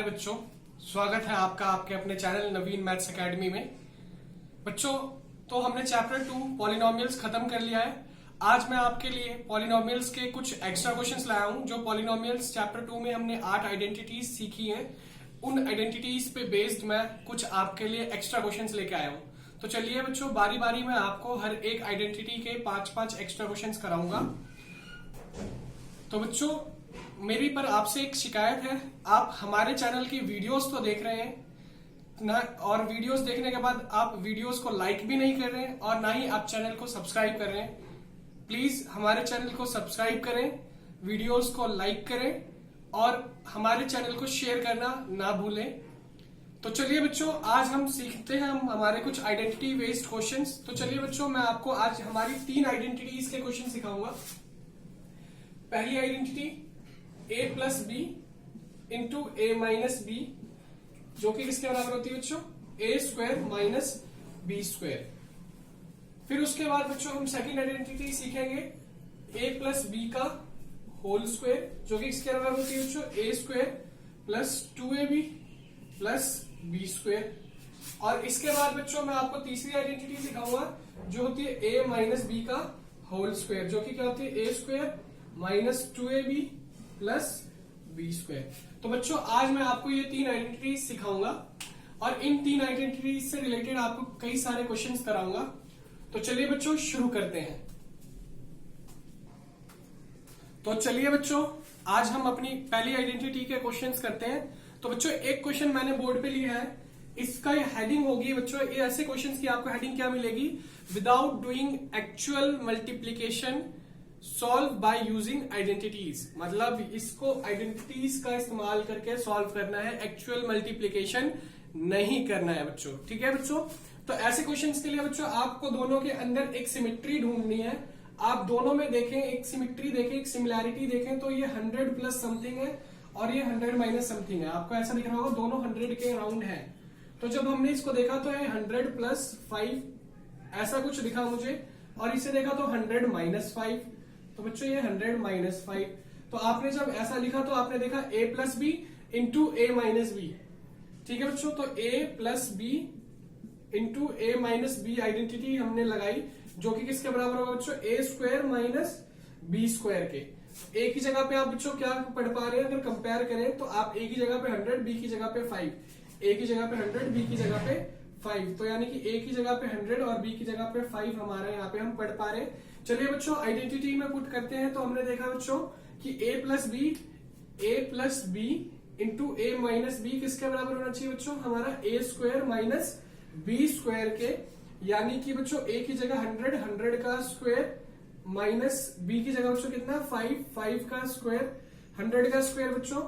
बच्चों, स्वागत है आपका आपके अपने चैनल नवीन मैथ्स एकेडमी में। बच्चों, तो हमने चैप्टर 2 पॉलिनोमियल्स खत्म कर लिया है। आज मैं आपके लिए पॉलिनोमियल्स के कुछ एक्स्ट्रा क्वेश्चंस लाया हूं। जो पॉलिनोमियल्स चैप्टर 2 में हमने 8 आइडेंटिटीज सीखी हैं, उन आइडेंटिटीज पे बेस्ड मैं कुछ आपके लिए एक्स्ट्रा क्वेश्चंस लेके आया हूं। तो चलिए बच्चों, बारी बारी में आपको हर एक आइडेंटिटी के 5-5 एक्स्ट्रा क्वेश्चंस कराऊंगा। तो बच्चों, मेरी पर आपसे एक शिकायत है, आप हमारे चैनल की वीडियोस तो देख रहे हैं ना, और वीडियोस देखने के बाद आप वीडियोस को लाइक भी नहीं कर रहे हैं और ना ही आप चैनल को सब्सक्राइब कर रहे हैं। प्लीज हमारे चैनल को सब्सक्राइब करें, वीडियोस को लाइक करें और हमारे चैनल को शेयर करना ना भूलें। तो चलिए बच्चों, आज हम सीखते हैं हमारे कुछ आइडेंटिटी बेस्ड क्वेश्चंस। तो चलिए बच्चों, मैं आपको आज हमारी 3 आइडेंटिटीज के क्वेश्चन सिखाऊंगा। पहली identity a plus B into A minus B, जो कि किसके बराबर होती है बच्चों? A square minus B square. फिर उसके बाद बच्चों हम सेकंड आइडेंटिटी सीखेंगे a प्लस बी का होल स्क्वायर, जो कि किसके बराबर होती है बच्चों? A square plus 2ab plus B square. और इसके बाद बच्चों मैं आपको तीसरी आइडेंटिटी सिखाऊंगा, जो होती है a माइनस बी का होल स्क्वायर, जो कि क्या होती है? A square minus 2ab plus B square. तो बच्चों, आज मैं आपको ये 3 आइडेंटिटीज सिखाऊंगा और इन 3 आइडेंटिटीज से रिलेटेड आपको कई सारे क्वेश्चंस कराऊंगा। तो चलिए बच्चों, शुरू करते हैं। तो चलिए बच्चों, आज हम अपनी पहली आइडेंटिटी के क्वेश्चंस करते हैं। तो बच्चों, एक क्वेश्चन मैंने बोर्ड पे लिया है, इसका ये हेडिंग होगी बच्चों, ये ऐसे क्वेश्चंस की आपको हेडिंग क्या मिलेगी? Without doing actual multiplication solve by using identities. मतलब इसको आइडेंटिटीज का इस्तेमाल करके सॉल्व करना है, एक्चुअल मल्टीप्लीकेशन नहीं करना है बच्चों। ठीक है बच्चों? तो ऐसे क्वेश्चंस के लिए बच्चों आपको दोनों के अंदर एक सिमिट्री ढूंढनी है। आप दोनों में देखें, एक सिमिट्री देखें, एक सिमिलैरिटी देखें, तो ये 100 प्लस समथिंग है और ये 100 माइनस समथिंग है। आपको ऐसा दिख रहा होगा, दोनों 100 के अराउंड है। तो जब हमने इसको देखा तो ये 100 प्लस 5 ऐसा कुछ दिखा मुझे, और इसे देखा तो 100 माइनस 5। तो बच्चों ये 100 माइनस 5। तो आपने जब ऐसा लिखा तो आपने देखा a plus B into A minus B. ठीक है बच्चों? तो a plus B into A minus B identity हमने लगाई, जो कि किसके बराबर होगा बच्चों? A square minus B square के। ए की जगह पे आप बच्चों क्या पढ़ पा रहे हैं? अगर कंपेयर करें तो आप ए की जगह पे 100, बी की जगह पे 5, ए की जगह पे 100, बी की जगह पे 5। तो यानी कि ए की जगह पे 100 और बी की जगह पे 5 हमारे यहाँ पे हम पढ़ पा रहे हैं। चलिए बच्चों, आइडेंटिटी में पुट करते हैं। तो हमने देखा बच्चों कि a plus B into A minus B किसके बराबर होना चाहिए बच्चों? हमारा A square minus B square के। यानी कि बच्चों a की जगह 100 का स्क्वायर माइनस b की जगह बच्चों कितना? 5 का स्क्वायर। 100 का स्क्वायर बच्चों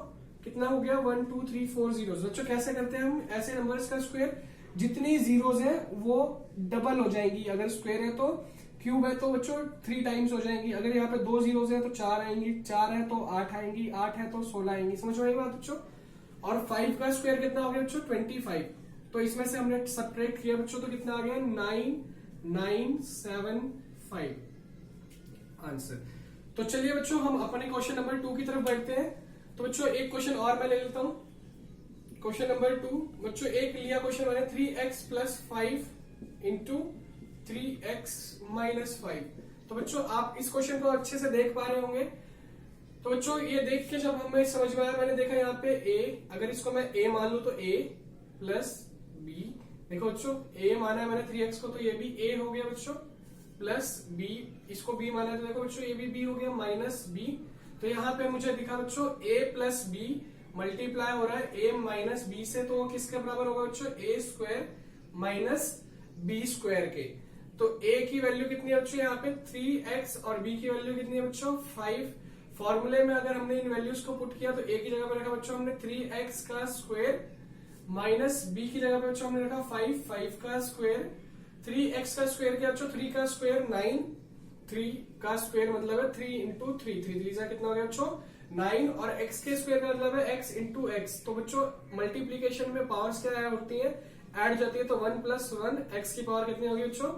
कितना हो गया? 1 2 3 4 जीरोस। बच्चों कैसे करते हैं हम ऐसे नंबर्स का स्क्वायर? जितनी जीरोस हैं वो डबल हो जाएंगी। अगर स्क्वायर है तो क्यूब है तो बच्चों 3 टाइम्स हो जाएंगी। अगर यहाँ पे 2 जीरोस है तो 4 आएंगी, 4 है तो 8 आएंगी, 8 है तो 16 आएंगी। समझ में आई बात बच्चों? और 5 का स्क्वायर कितना हो गया बच्चों? 25। तो इसमें से हमने सब्ट्रैक्ट किया बच्चों, तो कितना आ गया? 9975 आंसर। तो चलिए बच्चों, हम अपने क्वेश्चन नंबर 2 की तरफ बढ़ते हैं। तो बच्चों एक क्वेश्चन और मैं ले लेता हूं। क्वेश्चन नंबर 2 बच्चों, एक लिया क्वेश्चन मैंने 3x plus 5 into 3x minus 5। तो बच्चों आप इस क्वेश्चन को अच्छे से देख पा रहे होंगे। तो बच्चों ये देख के जब हमें समझ में आया, मैंने देखा यहाँ पे a, अगर इसको मैं a मान लू तो a प्लस b। देखो बच्चों, a माना है मैंने 3x को, तो ये भी a हो गया बच्चों, प्लस b, इसको b माना है तो देखो बच्चों ये भी b हो गया, माइनस b। तो यहाँ पे मुझे दिखा बच्चों a प्लस b मल्टीप्लाई हो रहा है a माइनस b से, तो वो किसके बराबर होगा बच्चों? a square minus b square के। तो a की वैल्यू कितनी है बच्चों? यहाँ पे 3x और b की वैल्यू कितनी है बच्चों? 5। फॉर्मूले में अगर हमने इन वैल्यूज को पुट किया तो a की जगह पे रखा बच्चों हमने 3x का स्क्वायर माइनस b की जगह पे बच्चों हमने रखा 5 का स्क्वायर। 3x का स्क्वायर क्या बच्चों? 3 का स्क्वायर 9, 3 का स्क्वायर मतलब है 3 इंटू 3, 3 कितना हो गया बच्चों? 9। और x के स्क्वायर का मतलब है x इंटू एक्स। तो बच्चों मल्टीप्लीकेशन में पावर्स क्या होती है? ऐड जाती है। तो 1 प्लस 1, x की पावर कितनी होगी बच्चों?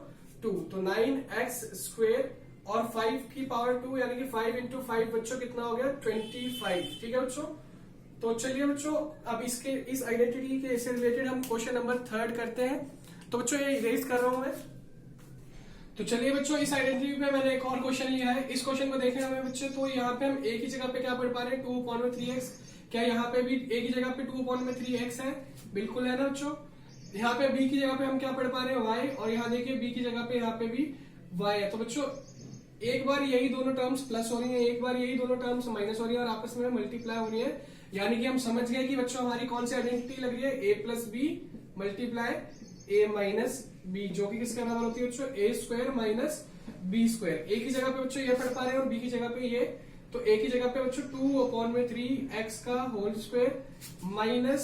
2। तो 9x स्क्वायर और 5 की पावर 2, यानी कि 5 इंटू 5 बच्चों कितना हो गया? 25। ठीक है बच्चों? तो चलिए बच्चों अब इस आइडेंटिटी के से रिलेटेड हम क्वेश्चन नंबर 3 करते हैं। तो बच्चों ये इरेज कर रहा हूं मैं। तो चलिए बच्चों इस आइडेंटिटी पे मैंने एक और क्वेश्चन लिया है। इस क्वेश्चन को देखें हमें बच्चे, तो यहाँ पे हम एक ही जगह पे क्या पढ़ पा रहे हैं, 2/3x। क्या यहाँ पे भी एक ही जगह पे 2/3x है? बिल्कुल है ना बच्चों। यहाँ पे b की जगह पे हम क्या पढ़ पा रहे हैं, y, और यहाँ देखिए b की जगह पे यहाँ पे भी y है। तो बच्चों एक बार यही दोनों टर्म्स प्लस हो रही है, एक बार यही दोनों टर्म्स माइनस हो रही है और आपस में मल्टीप्लाई हो रही है। यानी कि हम समझ गए कि बच्चों हमारी कौन सी आइडेंटिटी लग रही है, a plus B multiply a minus B, जो कि किसके बराबर होती है बच्चों, a square minus B square. एक ही जगह पे बच्चों ये पढ़ पा रहे हैं और b की जगह पे ये, तो एक ही जगह पे बच्चों 2/3x का होल स्क्वायर माइनस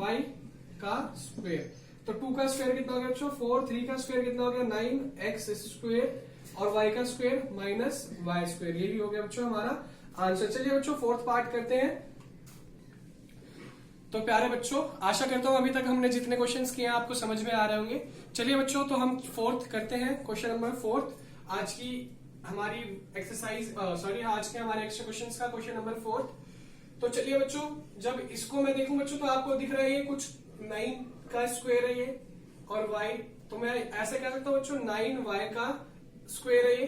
y का स्क्वायर। तो 2 का स्क्वायर कितना हो गया बच्चों 4, 3 का स्क्वायर कितना हो गया 9x स्क्वायर और y का स्क्वायर माइनस y स्क्वायर। यही हो गया बच्चों हमारा आंसर। चलिए बच्चों फोर्थ पार्ट करते हैं। तो प्यारे बच्चों आशा करता हूं अभी तक हमने जितने क्वेश्चंस किए हैं आपको समझ में आ रहे होंगे। चलिए बच्चों तो हम फोर्थ करते हैं, क्वेश्चन नंबर 4 आज की हमारी एक्सरसाइज आज के हमारे एक्स्ट्रा क्वेश्चंस का क्वेश्चन नंबर 4। तो चलिए बच्चों जब इसको मैं देखूं बच्चों तो आपको दिख रहा है ये कुछ 9 का स्क्वायर है ये और y, तो मैं ऐसे कह सकता हूं बच्चों 9y का स्क्वायर है ये,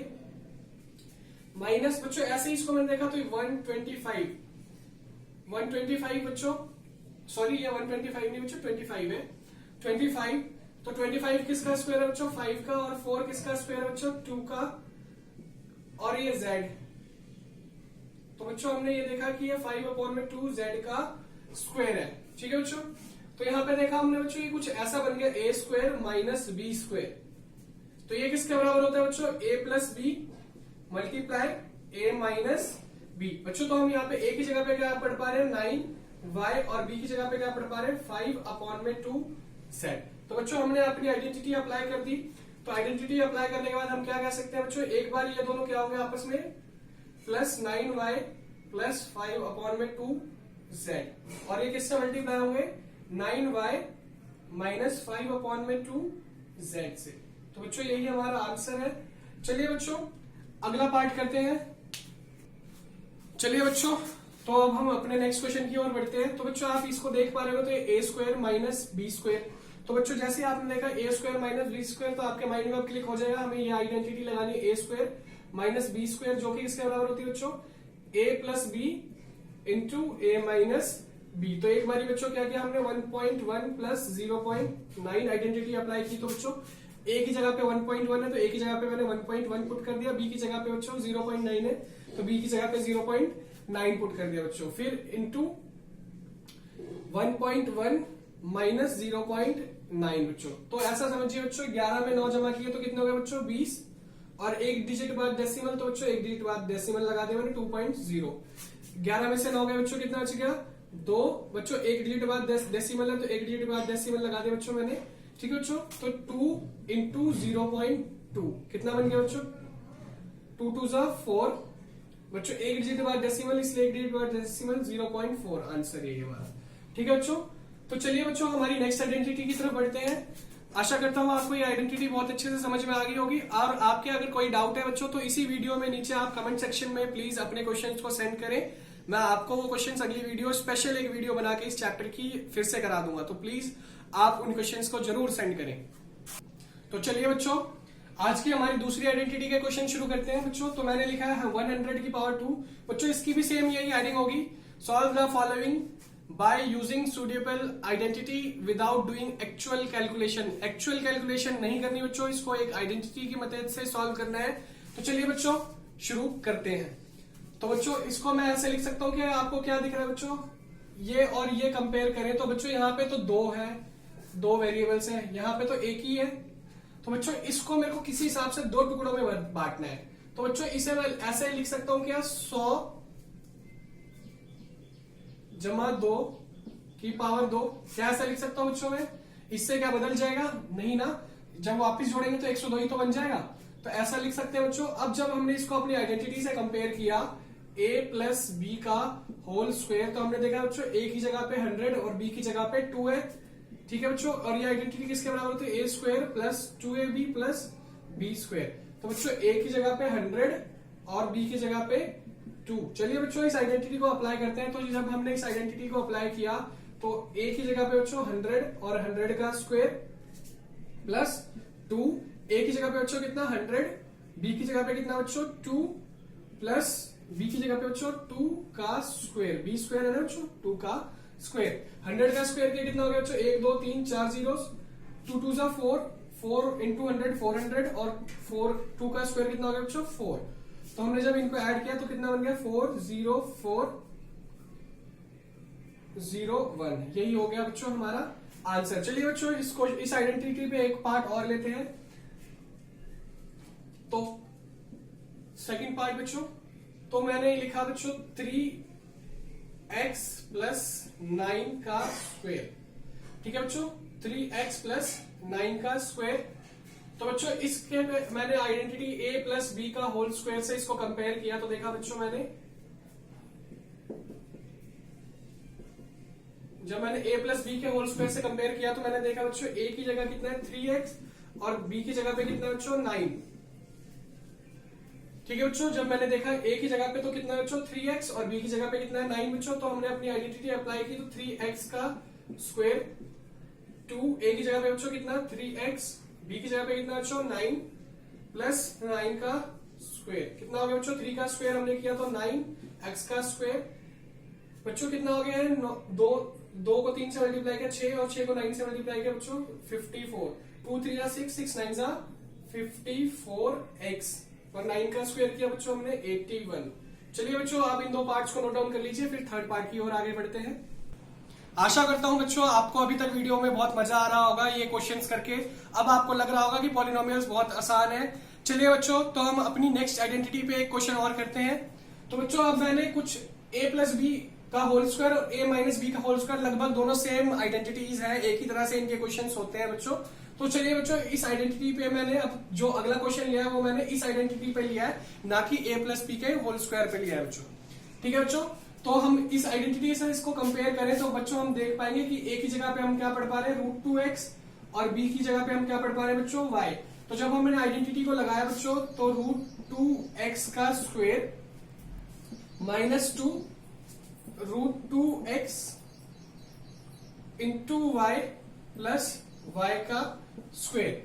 माइनस बच्चों ऐसे ही इसको मैंने देखा तो 125 बच्चों, सॉरी ये 125 नहीं बच्चों 25 है, 25। तो 25 किसका स्क्वायर है बच्चों 5 का, और 4 किसका स्क्वायर है बच्चों 2 का, और ये z। तो बच्चों हमने ये देखा कि ये 5/2 z का स्क्वायर है। ठीक है बच्चों, तो यहां पे देखा हमने बच्चों ये कुछ ऐसा बन गया a square minus B square. तो ये किसके बराबर होता है बच्चों a plus B multiply a minus B. बच्चों तो हम यहाँ पे a की जगह पे क्या पढ़ पा रहे हैं 9y और b की जगह पे क्या पढ़ पा रहे हैं 5/2 z। तो बच्चों हमने अपनी आइडेंटिटी अप्लाई कर दी। तो आइडेंटिटी अप्लाई करने के बाद हम क्या कह सकते हैं बच्चों, एक बार ये दोनों क्या होंगे आपस में प्लस 9y प्लस 5/2 z, और ये किससे मल्टीप्लाई होंगे 9y माइनस 5/2 z से। तो बच्चों यही हमारा आंसर है। चलिए बच्चों अगला पार्ट करते हैं। चलिए बच्चों तो अब हम अपने नेक्स्ट क्वेश्चन की ओर बढ़ते हैं। तो बच्चों आप इसको देख पा रहे हो तो ये a square minus B square. तो बच्चों जैसे आपने देखा a square minus B square, तो आपके माइंड में अब क्लिक हो जाएगा हमें ये आइडेंटिटी लगानी है a square minus B square, जो कि किसके बराबर होती है बच्चों a plus B into a minus B. तो एक बारी बच्चों क्या किया हमने 1.1 प्लस 0.9 आइडेंटिटी अप्लाई की। तो बच्चों a की जगह पे 1.1 है तो a की जगह पे मैंने 1.1 पुट कर दिया, b की जगह पे बच्चों 0.9 है तो b की जगह पे 0.9 पुट कर दिया बच्चों, फिर इंटू 1.1 माइनस 0.9 बच्चों। तो ऐसा समझिए बच्चों 11 में 9 जमा किए तो कितने हो गए बच्चों 20, और एक डिजिट बाद डेसिमल, तो बच्चों एक डिजिट बाद डेसिमल लगा दिया मैंने 2.0। 11 में से 9 गए बच्चों कितना बच गया 2 बच्चों, एक डिजिट बाद डेसिमल है तो एक डिजिट बाद डेसिमल लगा दिया बच्चों मैंने। ठीक है बच्चों, तो 2 इंटू 0.2 कितना बन गया बच्चों 2 2 4 बच्चों, एक डिजिट बाद डेसिमल इसलिए एक डिजिट बाद डेसिमल 0.4 आंसर यही हमारा। ठीक है बच्चों, तो चलिए बच्चों हमारी नेक्स्ट आइडेंटिटी की तरफ बढ़ते हैं। आशा करता हूँ आपको ये आइडेंटिटी बहुत अच्छे से समझ में आ गई होगी, और आपके अगर कोई डाउट है बच्चों तो इसी वीडियो में नीचे आप कमेंट सेक्शन में प्लीज अपने क्वेश्चंस को सेंड करें। मैं आपको वो क्वेश्चंस अगली वीडियो स्पेशल एक वीडियो बना के इस चैप्टर की फिर से करा दूंगा, तो प्लीज आप उन क्वेश्चंस को जरूर सेंड करें। तो चलिए बच्चों आज की हमारी दूसरी आइडेंटिटी के क्वेश्चन शुरू करते हैं बच्चों। तो मैंने लिखा है 100 की पावर 2 बच्चों, इसकी भी सेम यही हेडिंग होगी, solve the following by using suitable identity without doing actual calculation. Actual calculation नहीं करनी बच्चों, इसको एक आइडेंटिटी की मदद से सॉल्व करना है। तो चलिए बच्चों शुरू करते हैं। तो बच्चों इसको मैं ऐसे लिख सकता हूं कि आपको क्या दिख रहा है बच्चों, ये और ये कंपेयर करें तो बच्चों यहाँ पे तो 2 है, 2 वेरिएबल्स हैं, यहाँ पे तो एक ही है। तो बच्चों इसको मेरे को किसी हिसाब से 2 टुकड़ों में बांटना है। तो बच्चों इसे मैं ऐसे लिख सकता हूं क्या 100 जमा 2 की पावर 2, क्या ऐसा लिख सकता हूं बच्चों में? इससे क्या बदल जाएगा? नहीं ना, जब वापस जोड़ेंगे तो 102 ही तो बन जाएगा। तो ऐसा लिख सकते हैं बच्चों। अब जब हमने इसको अपनी आइडेंटिटी से कंपेयर किया a प्लस बी का होल स्क्वायर, तो हमने देखा बच्चों a की जगह पे 100 और b की जगह पे 2 है। ठीक है बच्चों, और ये आइडेंटिटी किसके बराबर होती है a square plus 2ab plus b square. तो बच्चों a की जगह पे 100 और b की जगह पे 2। चलिए बच्चों इस आइडेंटिटी को अप्लाई करते हैं। तो जब हमने इस आइडेंटिटी को अप्लाई किया तो a की जगह पे बच्चों 100 और 100 का स्क्वायर प्लस 2, a की जगह पे बच्चों कितना 100, b की जगह पे कितना बच्चों 2 प्लस b की जगह पे बच्चों 2 का स्क्वायर, b स्क्वायर है ना बच्चों 2 का स्क्वायर। 100 का स्क्वायर के कितना हो गया बच्चों 1 2 3 4 जीरोस, 2 2 जा 4, 4 इंटू 100 400 और 4 2 का स्क्वायर कितना हो गया बच्चों 4। तो हमने जब इनको ऐड किया तो कितना बन गया 40401। यही हो गया बच्चों हमारा आंसर। चलिए बच्चों इसको इस आइडेंटिटी पे एक पार्ट और लेते हैं। तो सेकंड पार्ट बच्चों, तो मैंने लिखा बच्चों 3x प्लस 9 का स्क्वायर। ठीक है बच्चों 3x प्लस 9 का स्क्वायर। तो बच्चों इसके मैंने आइडेंटिटी a प्लस बी का होल स्क्वायर से इसको कंपेयर किया तो देखा बच्चों मैंने जब मैंने a प्लस बी के होल स्क्वायर से कंपेयर किया तो मैंने देखा बच्चों a की जगह कितना है 3x और b की जगह पे कितना है बच्चों 9। ठीक है बच्चों जब मैंने देखा a की जगह पे तो कितना है बच्चों 3x और b की जगह पे कितना है 9 बच्चों। तो हमने अपनी आइडेंटिटी अप्लाई की तो 3x का स्क्वायर 2, a की जगह पे बच्चों कितना 3x, b की जगह पे कितना बच्चों 9 प्लस 9 का स्क्वायर कितना हो गया बच्चों 3 का स्क्वायर हमने किया तो 9x का स्क्वायर बच्चों कितना हो गया है 2 को 3 से मल्टीप्लाई किया 6 और 6 को 9 से मल्टीप्लाई किया बच्चों 54, 2 3 जा 6, 6 9 जा 54x और 9 का स्क्वायर किया बच्चों हमने 81। चलिए बच्चों आप इन दो पार्ट्स को नोट डाउन कर लीजिए, फिर थर्ड पार्ट की ओर आगे बढ़ते हैं। आशा करता हूं बच्चों आपको अभी तक वीडियो में बहुत मजा आ रहा होगा ये क्वेश्चंस करके। अब आपको लग रहा होगा कि पॉलिनोमियल्स बहुत आसान है। चलिए बच्चों तो हम अपनी नेक्स्ट आइडेंटिटी पे एक क्वेश्चन और करते हैं। तो बच्चों अब मैंने कुछ a प्लस बी का होल स्क्वायर और a माइनस बी का होल स्क्वायर लगभग दोनों सेम आइडेंटिटीज हैं, एक ही तरह से इनके क्वेश्चन होते हैं बच्चों। तो चलिए बच्चों इस आइडेंटिटी पे मैंने अब जो अगला क्वेश्चन लिया है वो मैंने इस आइडेंटिटी पे लिया है, ना कि a प्लस बी के होल स्क्वायर पे लिया है बच्चों। ठीक है बच्चों तो हम इस आइडेंटिटी से इसको कंपेयर करें तो बच्चों हम देख पाएंगे कि a की जगह पे हम क्या पढ़ पा रहे हैं √2x और b की जगह पे हम क्या पढ़ पा रहे हैं बच्चों y। तो जब हमने आइडेंटिटी को लगाया बच्चों तो √2x का square minus 2 √2x into y plus y का स्क्वायर।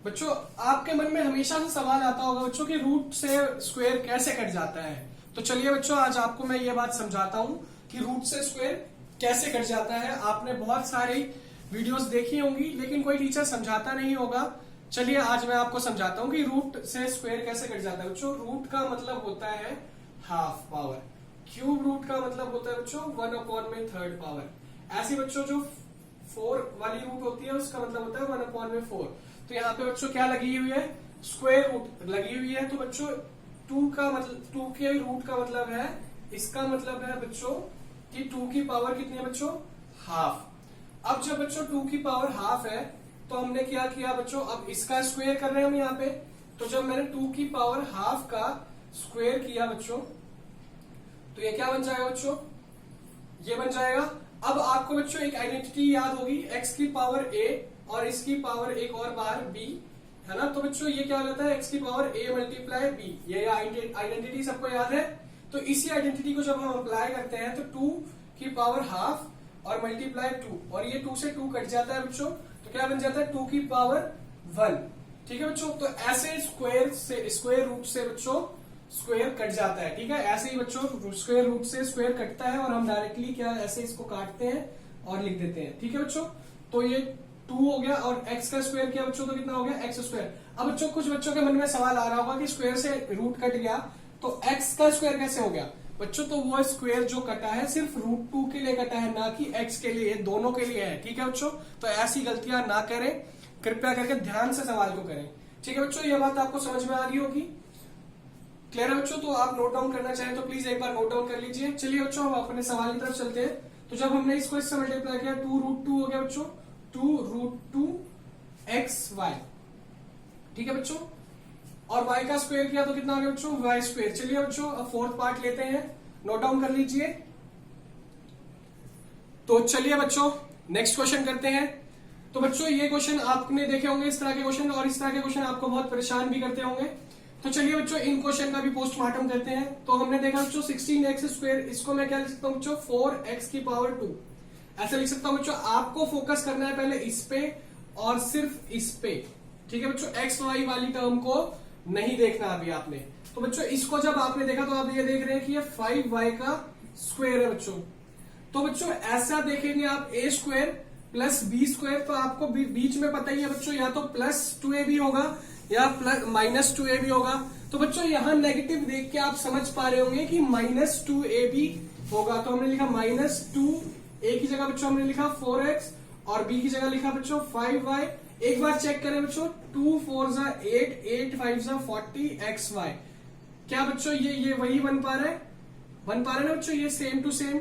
बच्चों आपके मन में हमेशा से सवाल आता होगा बच्चों कि रूट से स्क्वायर कैसे कट जाता है। तो चलिए बच्चों आज आपको मैं ये बात समझाता हूं कि रूट से स्क्वायर कैसे कट जाता है। आपने बहुत सारी वीडियोस देखी होंगी लेकिन कोई टीचर समझाता नहीं होगा। चलिए आज मैं आपको समझाता हूं कि रूट से स्क्वायर कैसे कट जाता है। बच्चों रूट का मतलब होता है हाफ पावर, क्यूब रूट का मतलब होता है बच्चों 1/3 पावर। ऐसे बच्चों जो 4 वाली रूट होती है उसका मतलब होता है 1/4। तो यहाँ पे बच्चों क्या लगी हुई है स्क्वायर रूट लगी हुई है। तो बच्चों 2 का मतलब 2 के रूट का मतलब है, इसका मतलब है बच्चों कि 2 की पावर कितनी है बच्चों हाफ। अब जब बच्चों 2 की पावर हाफ है तो हमने क्या किया बच्चों अब इसका स्क्वायर कर रहे हैं हम यहाँ पे। तो जब मैंने 2 की पावर हाफ का स्क्वायर किया बच्चों तो ये क्या बन जाएगा बच्चों ये बन जाएगा। अब आपको बच्चों एक आइडेंटिटी याद होगी x की पावर a और इसकी पावर एक और बार b है ना। तो बच्चों ये क्या हो जाता है x की पावर a मल्टीप्लाई b, ये आइडेंटिटी सबको याद है। तो इसी आइडेंटिटी को जब हम अप्लाई करते हैं तो 2 की पावर हाफ और मल्टीप्लाई 2 और ये 2 से 2 कट जाता है बच्चों तो क्या बन जाता है 2 की पावर 1। ठीक है बच्चों तो ऐसे स्क्वायर रूट से बच्चों स्क्वायर कट जाता है। ठीक है ऐसे ही बच्चों स्क्वायर रूट से स्क्वायर कटता है और हम डायरेक्टली क्या ऐसे इसको काटते हैं और लिख देते हैं। ठीक है बच्चों तो ये 2 हो गया और x का स्क्वायर किया बच्चों तो कितना हो गया x स्क्वायर। अब बच्चों कुछ बच्चों के मन में सवाल आ रहा होगा कि स्क्वायर से रूट कट गया तो x का स्क्वायर कैसे हो गया। बच्चों तो वो स्क्वायर जो कटा है सिर्फ √2 के लिए कटा है, ना कि x के लिए, दोनों के लिए है। ठीक है बच्चों तो ऐसी गलतियां ना करें, कृपया करके ध्यान से सवाल को करें। ठीक है बच्चों ये बात आपको समझ में आ रही होगी, क्लियर है बच्चों। तो आप नोट डाउन करना चाहें तो प्लीज एक बार नोट डाउन कर लीजिए। चलिए बच्चों हम अपने सवाल की तरफ चलते हैं। तो जब हमने इसको इससे मल्टीप्लाई किया 2√2 हो गया बच्चों 2√2xy। ठीक है बच्चों और y का स्क्वायर किया तो कितना हो गया बच्चों y स्क्वायर। चलिए बच्चों अब फोर्थ पार्ट लेते हैं, नोट डाउन कर लीजिए। तो चलिए बच्चों नेक्स्ट क्वेश्चन करते हैं। तो बच्चों ये क्वेश्चन आपने देखे होंगे इस तरह के क्वेश्चन, और इस तरह के क्वेश्चन आपको बहुत परेशान भी करते होंगे। तो चलिए बच्चों इन क्वेश्चन का भी पोस्टमार्टम करते हैं। तो हमने देखा बच्चों 16x², इसको मैं क्या लिख सकता हूँ बच्चों 4x⁴ ऐसे लिख सकता हूँ बच्चों। आपको फोकस करना है पहले इस पे और सिर्फ इस पे, ठीक है बच्चों। एक्स वाई वाली टर्म को नहीं देखना अभी आपने। तो बच्चों इसको जब आपने देखा तो आप ये देख रहे हैं कि ये 5y² है बच्चों। तो बच्चों ऐसा देखेंगे आप a² प्लस b², तो आपको बीच में पता ही है बच्चों, या तो प्लस 2ab होगा या प्लस माइनस 2ab होगा। तो बच्चों यहां नेगेटिव देख के आप समझ पा रहे होंगे कि माइनस 2ab होगा। तो हमने लिखा -2, a की जगह बच्चों हमने लिखा 4x और b की जगह लिखा बच्चों 5y। एक बार चेक करें बच्चों, 2 4 8, 8 5 40 xy। क्या बच्चों ये वही बन पा रहा है ना बच्चों, ये सेम टू सेम।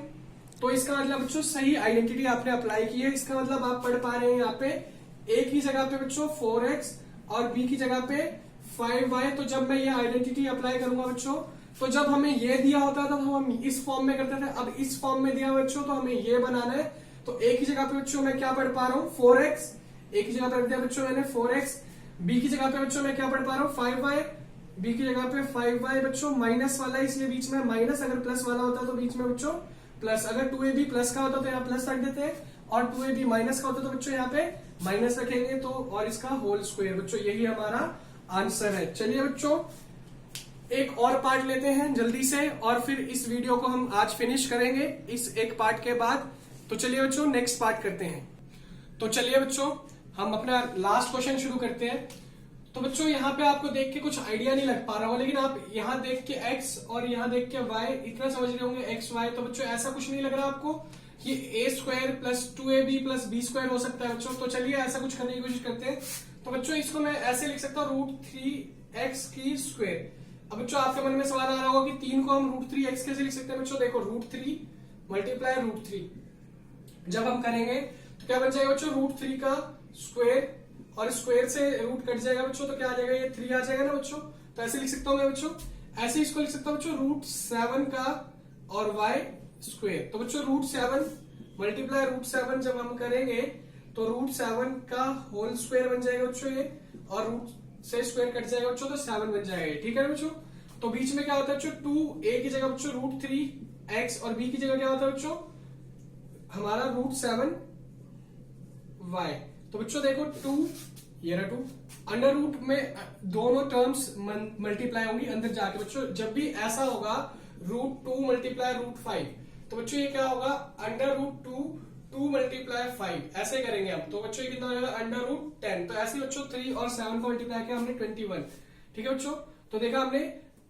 तो इसका मतलब बच्चों सही आइडेंटिटी आपने अप्लाई की है। इसका मतलब आप पढ़ पा रहे हैं यहाँ पे a की जगह पे बच्चों 4x और b की जगह पे 5y। तो जब मैं ये आइडेंटिटी अप्लाई करूंगा बच्चों, तो जब हमें ये दिया होता था तो हम इस फॉर्म में करते थे, अब इस फॉर्म में दिया बच्चों तो हमें ये बनाना है। तो a की जगह पे बच्चों मैं क्या पढ़ पा रहा हूँ 4x, a की जगह पे रख दिया बच्चों मैंने 4x, b की जगह पे बच्चों मैं क्या पढ़ पा रहा हूँ 5y, b की जगह पे 5y बच्चों माइनस वाला है इसलिए बीच में माइनस, अगर प्लस वाला होता तो बीच में बच्चों प्लस, अगर 2ab प्लस का होता तो यहाँ प्लस रख देते हैं और 2ab माइनस का होता तो बच्चों यहाँ पे माइनस रखेंगे। तो और इसका होल स्क्वायर बच्चों, यही हमारा आंसर है। चलिए बच्चों एक और पार्ट लेते हैं जल्दी से और फिर इस वीडियो को हम आज फिनिश करेंगे इस एक पार्ट के बाद। तो चलिए बच्चों नेक्स्ट पार्ट करते हैं। तो चलिए बच्चों हम अपना लास्ट क्वेश्चन शुरू करते हैं। तो बच्चों यहाँ पे आपको देख के कुछ आइडिया नहीं लग पा रहा होगा, लेकिन आप यहाँ देख के x और यहाँ देख के y इतना समझ रहे होंगे x y। तो बच्चों ऐसा कुछ नहीं लग रहा आपको कि a² plus 2ab plus b² हो सकता है बच्चों। तो चलिए ऐसा कुछ करने की कोशिश करते हैं। तो बच्चों इसको मैं ऐसे लिख सकता हूँ √3x²। अब बच्चों आपके मन में सवाल आ रहा होगा कि 3 को हम √3x कैसे लिख सकते हैं बच्चों। देखो √3 मल्टीप्लाई √3 जब हम करेंगे तो क्या बन जाएगा बच्चों √3 का स्क्वायर और स्क्वायर से रूट कट जाएगा बच्चों, तो क्या आ जाएगा ये 3 आ जाएगा ना बच्चों। तो ऐसे लिख सकता हूं मैं बच्चों, ऐसे इसको लिख सकता हूं बच्चों √7 का और y²। तो बच्चों √7 मल्टीप्लाई √7 जब हम करेंगे तो √7 का होल स्क्वायर बन जाएगा बच्चों ये, और रूट से स्क्वायर कट जाएगा बच्चों तो 7 बन जाएगा, ठीक है बच्चों। तो बीच में क्या होता है बच्चों 2a की जगह बच्चों √3x और b की जगह क्या होता है बच्चों हमारा √7y। तो बच्चों देखो 2 ये रहा 2, अंडर रूट में दोनों टर्म्स मल्टीप्लाई होंगी अंदर जाके बच्चों। जब भी ऐसा होगा √2 मल्टीप्लाई √5, तो बच्चों ये क्या होगा √2 2 मल्टीप्लाई 5 ऐसे करेंगे हम। तो बच्चों ये कितना हो जाएगा √10। तो ऐसे बच्चों 3 और 7 को मल्टीप्लाई किया हमने 21, ठीक है बच्चों। तो देखा हमने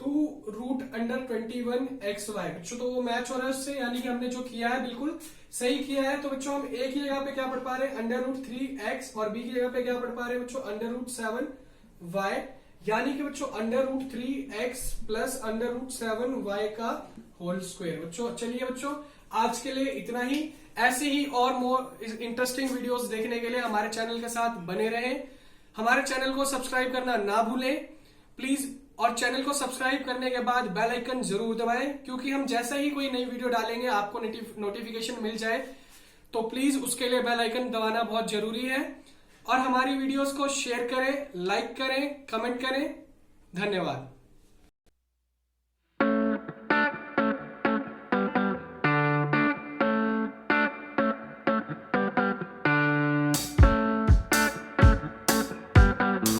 2√21xy बच्चों, तो वो मैच हो रहा है उससे, यानी कि हमने जो किया है बिल्कुल सही किया है। तो बच्चों हम a की जगह पे क्या पढ़ पा रहे हैं √3x और b की जगह पे क्या पढ़ पा रहे हैं बच्चों √7y, यानी कि बच्चों √3x प्लस √7y का होल स्क्वायर बच्चों। चलिए बच्चों आज के लिए इतना ही। ऐसे ही और मोर इंटरेस्टिंग वीडियोस देखने के लिए हमारे चैनल के साथ बने रहें। हमारे चैनल को सब्सक्राइब करना ना भूलें प्लीज, और चैनल को सब्सक्राइब करने के बाद बेल आइकन जरूर दबाएं, क्योंकि हम जैसे ही कोई नई वीडियो डालेंगे आपको नोटिफिकेशन मिल जाए। तो प्लीज उसके लिए बेल आइकन दबाना बहुत जरूरी है। और हमारी वीडियोस को शेयर करें, लाइक करें, कमेंट करें। धन्यवाद।